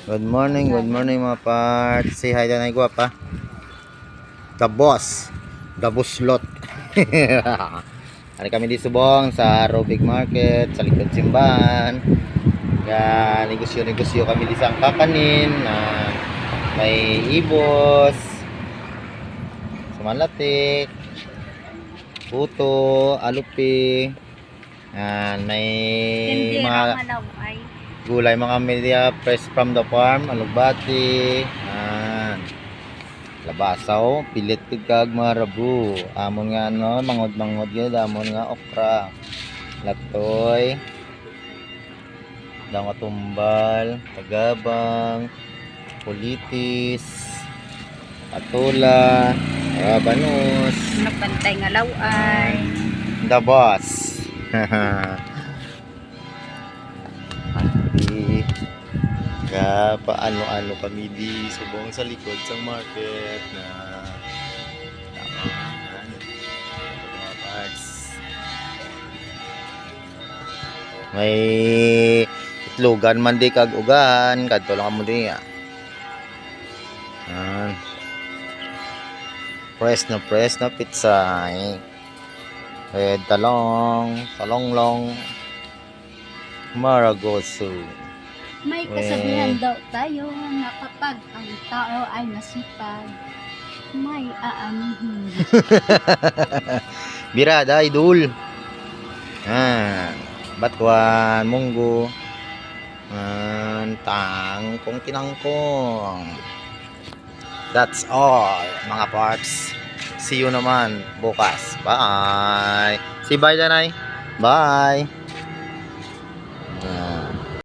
Good morning mga parts. Say hi na guwapa. The boss. The buslot. Ano kami di subong sa Robig Market, sa likod simbahan. Kaya negosyo kami di sa kakanin na may ibos, sumalatik, puto, alupi. Yan, may mga gulay, mga media fresh from the farm, alugbati, labasaw, pilit kag marabu, amon nga no, mangod gyud, amon nga okra, latoy, dang tumbal, tagabang, pulitis, atula, rabanus, nagpantay nga laway, the boss. Paano kami di subong sa likod sa market na mga parts. May itlogan man di kag ugan kadto lang mo di press na pizza red talonglong maragoso. May kasabihan daw tayo na kapag ang tao ay nasipag, may aanihin. Birada, idol. Batuan, munggo. Tangkong tinangkong. That's all, mga parts. See you naman bukas. Bye. Si bye, Danay. Bye.